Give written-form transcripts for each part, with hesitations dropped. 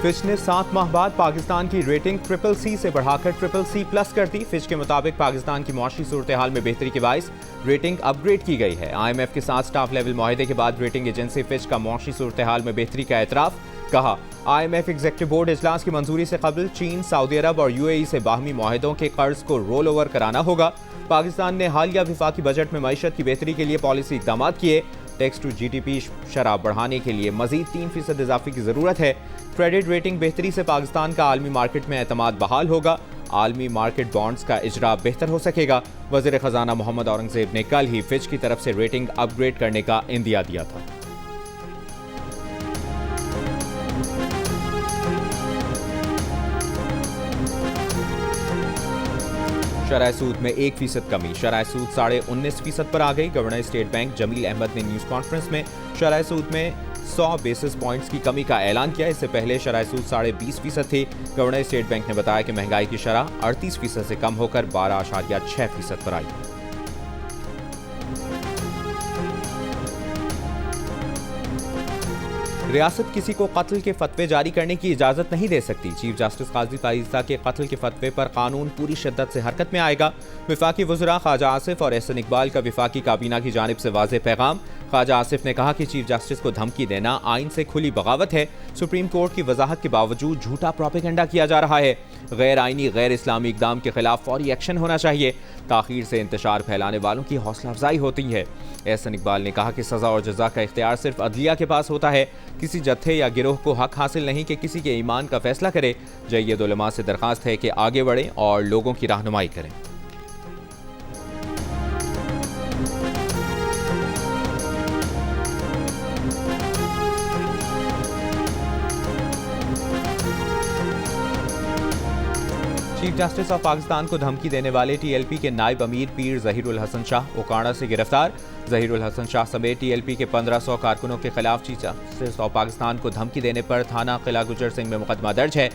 Fitch ने 7 माह बाद पाकिस्तान की रेटिंग CCC से बढ़ाकर CCC+ कर दी। फिच के मुताबिक पाकिस्तान की मुआशी सूरत हाल में बेहतरी के बाइस रेटिंग अपग्रेड की गई है। IMF के साथ स्टाफ लेवल मुआहदे के बाद रेटिंग एजेंसी फिच का मुआशी सूरत हाल में बेहतरी का एतराफ़। कहा, IMF एग्जीक्यूटिव बोर्ड इजलास की मंजूरी से कबल चीन, सऊदी अरब और UAE से बाहमी मुआहदों के कर्ज को रोल ओवर कराना होगा। पाकिस्तान ने हालिया विफाकी बजट में मईशत की बेहतरी के लिए पॉलिसी इकदाम किए। टैक्स टू GDP शराब बढ़ाने के लिए मजीद 3% इजाफे की जरूरत है। क्रेडिट रेटिंग बेहतरी से पाकिस्तान का आलमी मार्केट में एतमाद बहाल होगा। आलमी मार्केट बॉन्ड्स का इजरा बेहतर हो सकेगा। वज़ीर ख़जाना मोहम्मद औरंगज़ेब ने कल ही फिच की तरफ से रेटिंग अपग्रेड करने का इंदिया दिया था। शरह सूद में 1% कमी, शरह सूद 19.5% पर आ गई। Governor state bank Jamil Ahmed ने न्यूज़ कॉन्फ्रेंस में शरह सूद में 100 बेसिस पॉइंट्स की कमी का ऐलान किया। इससे पहले शरह सूद 20.5% थी। गवर्नर स्टेट बैंक ने बताया कि महंगाई की शरह 38% से कम होकर 12.6% पर आई। रियासत किसी को कत्ल के फतवे जारी करने की इजाज़त नहीं दे सकती। चीफ जस्टिस काजी फारिज़ा के कत्ल के फतवे पर कानून पूरी शिद्दत से हरकत में आएगा। वफाकी वज़रा ख्वाजा आसिफ और एहसन इकबाल का वफाकी काबीना की जानिब से वाज़ेह पैगाम। ख्वाजा आसिफ ने कहा कि चीफ जस्टिस को धमकी देना आइन से खुली बगावत है। सुप्रीम कोर्ट की वजाहत के बावजूद झूठा प्रोपेगेंडा किया जा रहा है। गैर आइनी गैर इस्लामी इकदाम के खिलाफ फौरी एक्शन होना चाहिए। ताख़ीर से इंतशार फैलाने वालों की हौसला अफजाई होती है। एहसन इकबाल ने कहा कि सज़ा और जज़ा का इख्तियार सिर्फ अदलिया के पास होता है। किसी जत्थे या गिरोह को हक हासिल नहीं कि किसी के ईमान का फैसला करे। जय्यद उलमा से दरख्वास्त है कि आगे बढ़ें और लोगों की रहनुमाई करें। चीफ जस्टिस ऑफ पाकिस्तान को धमकी देने वाले TLP के नायब अमीर पीर ज़हीरुल हसन शाह ओकाड़ा से गिरफ्तार। ज़हीरुल हसन शाह समेत TLP के 1500 कारकुनों के खिलाफ चीफ जस्टिस ऑफ पाकिस्तान को धमकी देने पर थाना किला गुजर सिंह में मुकदमा दर्ज है।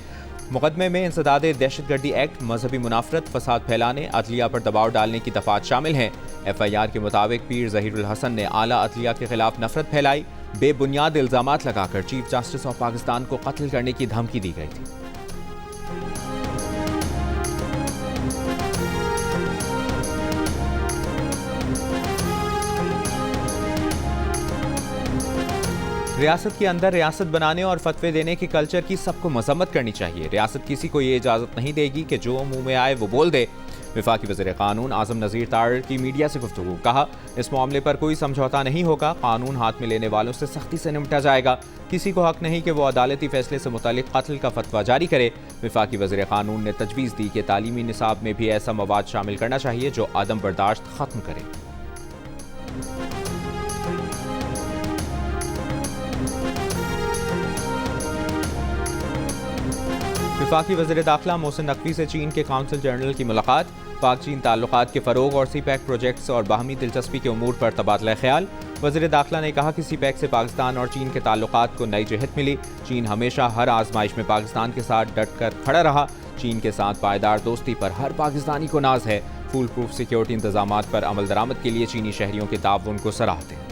मुकदमे में इंसदाद दहशतगर्दी एक्ट, मजहबी मुनाफरत, फसाद फैलाने, अदलिया पर दबाव डालने की दफात शामिल हैं। FIR के मुताबिक पीर ज़हीरुल हसन ने आला अदलिया के खिलाफ नफरत फैलाई। बेबुनियाद इल्जामात लगाकर चीफ जस्टिस ऑफ पाकिस्तान को कत्ल करने की धमकी दी गई थी। रियासत के अंदर रियासत बनाने और फतवे देने के कल्चर की सबको मजम्मत करनी चाहिए। रियासत किसी को ये इजाज़त नहीं देगी कि जो मुंह में आए वो बोल दे। वफाकी वज़ीर कानून आज़म नज़ीर तारड़ की मीडिया से गुफ्तगू। कहा, इस मामले पर कोई समझौता नहीं होगा। कानून हाथ में लेने वालों से सख्ती से निपटा जाएगा। किसी को हक नहीं कि वो अदालती फैसले से मुतालिक कत्ल का फतवा जारी करे। वफाकी वज़ीर कानून ने तजवीज़ दी कि तालीमी निसाब में भी ऐसा मवाद शामिल करना चाहिए जो आदम बर्दाश्त ख़त्म करे। वफाकी वज़ीर दाखिला मोहसिन नकवी से चीन के काउंसिल जनरल की मुलाकात। पाक चीन ताल्लुकात के फ़रोग और CPEC प्रोजेक्ट्स और बाहमी दिलचस्पी के उमूर पर तबादला ख्याल। वज़ीर दाखिला ने कहा कि CPEC से पाकिस्तान और चीन के ताल्लुकात को नई जहत मिली। चीन हमेशा हर आजमाइश में पाकिस्तान के साथ डट कर खड़ा रहा। चीन के साथ पायदार दोस्ती पर हर पाकिस्तानी को नाज है। फूल प्रूफ सिक्योरिटी इंतजामात पर अमल दरामद के लिए चीनी शहरियों के ताउन को सराहते हैं।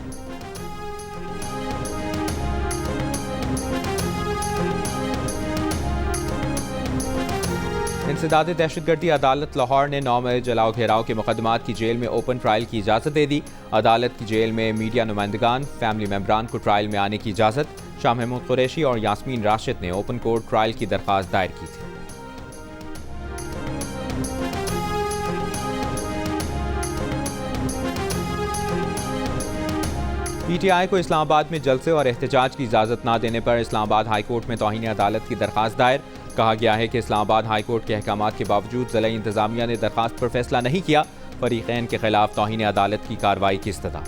इंसदाद दहशतगर्दी अदालत लाहौर ने 9 मई जलाओ घेराव के मुकदमात की जेल में ओपन ट्रायल की इजाज़त दे दी। अदालत की जेल में मीडिया नुमाइंदगान, फैमिली मेम्बरान को ट्रायल में आने की इजाज़त। शाह महमूद कुरैशी और यास्मीन राशिद ने ओपन कोर्ट ट्रायल की दरख्वास्त दायर की थी। PTI को इस्लामाबाद में जलसे और एहतजाज की इजाज़त न देने पर इस्लामाबाद हाई कोर्ट में तौहीन अदालत की दरख्वास्त दायर। कहा गया है कि इस्लामाबाद हाई कोर्ट के अहकामात के बावजूद ज़िला इंतज़ामिया ने दरख्वास्त पर फैसला नहीं किया। फरीक़ैन के खिलाफ तौहीन अदालत की कार्रवाई की इस्तदा।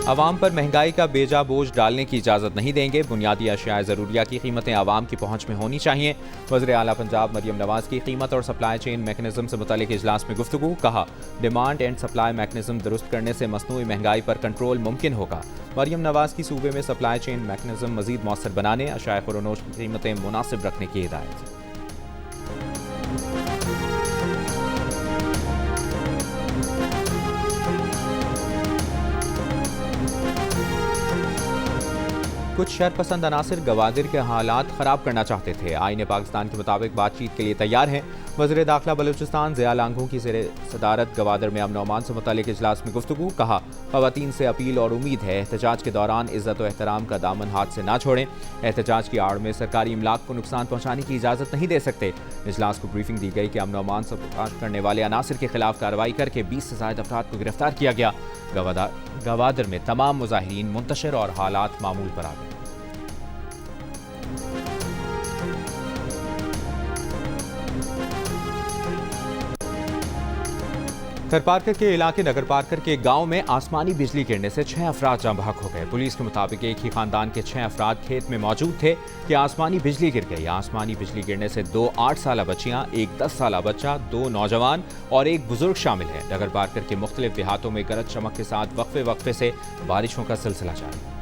आवाम पर महंगाई का बेजा बोझ डालने की इजाज़त नहीं देंगे। बुनियादी अशिया ज़रूरिया की कीमतें आवाम की पहुँच में होनी चाहिए। वज़ीर आला पंजाब मरियम नवाज़ की कीमत और सप्लाई चेन मैकेनिज़्म से मुतालिक इजलास में गुफ्तगू। कहा, डिमांड एंड सप्लाई मैकेनिज़्म दुरुस्त करने से मसनूई महंगाई पर कंट्रोल मुमकिन होगा। मरियम नवाज़ की सूबे में सप्लाई चेन मैकेनिज़्म मज़ीद मौसर बनाने, अशिया खुरोनोश की कीमतें मुनासिब रखने की हिदायत। कुछ शरपसंद अनासिर गवादर के हालात ख़राब करना चाहते थे। आईन पाकिस्तान के मुताबिक बातचीत के लिए तैयार हैं। वज़ीर दाखिला बलूचिस्तान ज़िया लांघू की सदारत गवादर में अमन अमान से मुताल्लिक़ इजलास में गुफ्तगू। कहा, ख़वातीन से अपील और उम्मीद है एहतजाज के दौरान इज़्ज़त और एहतराम का दामन हाथ से ना छोड़ें। एहतजाज की आड़ में सरकारी इमलाक को नुकसान पहुँचाने की इजाज़त नहीं दे सकते। इजलास को ब्रीफिंग दी गई कि अमन अमान से करने वाले अनासिर के खिलाफ कार्रवाई करके 20 से ज़ायद अफराद को गिरफ्तार किया गया। गवादर में तमाम मुजाहिरीन मुंतशिर और हालात मामूल पर आ गए। थरपारकर के इलाके नगर पारकर के गांव में आसमानी बिजली गिरने से 6 अफराद जाँ बहक हो गए। पुलिस के मुताबिक एक ही खानदान के 6 अफराद खेत में मौजूद थे कि आसमानी बिजली गिर गई। आसमानी बिजली गिरने से 2 8 साला बच्चियां, एक 10 साला बच्चा, 2 नौजवान और एक बुजुर्ग शामिल है। नगर पारकर के मुख्तलिफ देहातों में गरज चमक के साथ वक्फे वक्फे से बारिशों का सिलसिला जारी है।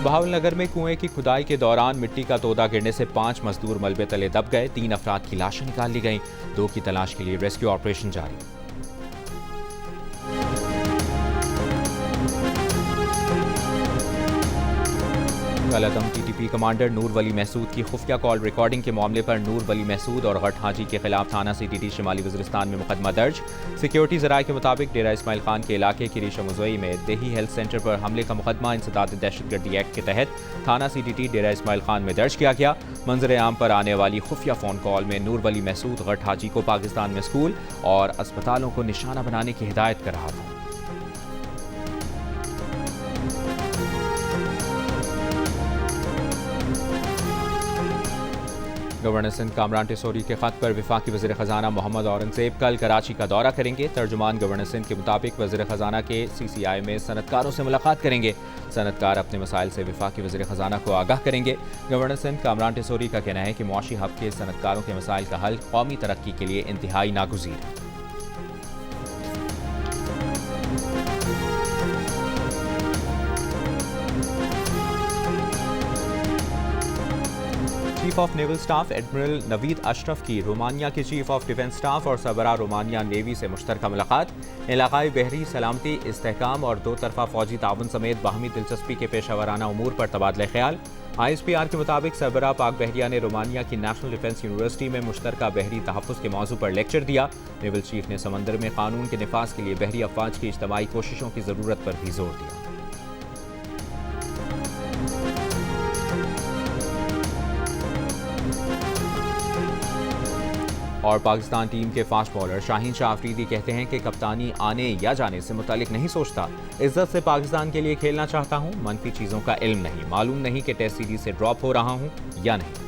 बहावलनगर में कुएं की खुदाई के दौरान मिट्टी का तोदा गिरने से 5 मजदूर मलबे तले दब गए। 3 अफराद की लाशें निकाल ली गईं। 2 की तलाश के लिए रेस्क्यू ऑपरेशन जारी। कलअदम टीटीपी कमांडर नूर वली महसूद की खुफिया कॉल रिकॉर्डिंग के मामले पर नूर वली महसूद और गट हाजी के खिलाफ थाना सीटीटी शिमाली वज़ीरिस्तान में मुकदमा दर्ज। सिक्योरिटी ज़राए के मुताबिक डेरा इस्माइल खान के इलाके की रीशा मुज़ई में देही हेल्थ सेंटर पर हमले का मुकदमा इंसदाद दहशतगर्दी एक्ट के तहत थाना सीटीटी डेरा इस्माइल खान में दर्ज किया गया। मंजर आम पर आने वाली खुफिया फ़ोन कॉल में नूर वली महसूद गट हाजी को पाकिस्तान में स्कूल और अस्पतालों को निशाना बनाने की हिदायत कर रहा था। गवर्नर सिंध कामरान टेसोरी के खत पर वफाकी वज़ीर ख़जाना मोहम्मद औरंगज़ेब कल कराची का दौरा करेंगे। तर्जुमान गवर्नर सिंध के मुताबिक वज़ीर ख़जाना के CCI में सनतकारों से मुलाकात करेंगे। सनतकार अपने मसाइल से वफाकी वज़ीर ख़जाना को आगाह करेंगे। गवर्नर सिंध कामरान टेसोरी का कहना है कि मुआशी हब के सनतकारों के मसाइल का हल कौमी तरक्की के लिए इंतहाई नागुज़ीर है। Chief of naval staff admiral Naveed Ashraf की रोमानिया के चीफ ऑफ डिफेंस स्टाफ और सरबरा रोमानिया नेवी से मुश्तरका मुलाकात। इलाकाई बहरी सलामती, इस्तेहकाम और 2 तरफा फौजी ताउन समेत बाहमी दिलचस्पी के पेशा वराना उमूर पर तबादला ख्याल। ISPR के मुताबिक सरबरा पाक बहरिया ने रोमानिया की नेशनल डिफेंस यूनिवर्सिटी में मुश्तरका बहरी तहफ़्फ़ुज़ के मौजू पर लेक्चर दिया। नेवल चीफ ने समंदर में कानून के निफाज के लिए बहरी अफवाज की इज्तमाही कोशिशों की ज़रूरत पर भी जोर दिया। और पाकिस्तान टीम के फास्ट बॉलर शाहीन शाह अफरीदी कहते हैं कि कप्तानी आने या जाने से मुतालिक नहीं सोचता। इज्जत से पाकिस्तान के लिए खेलना चाहता हूं, मनफी चीज़ों का इल्म नहीं। मालूम नहीं कि टेस्ट सीरीज से ड्रॉप हो रहा हूं या नहीं।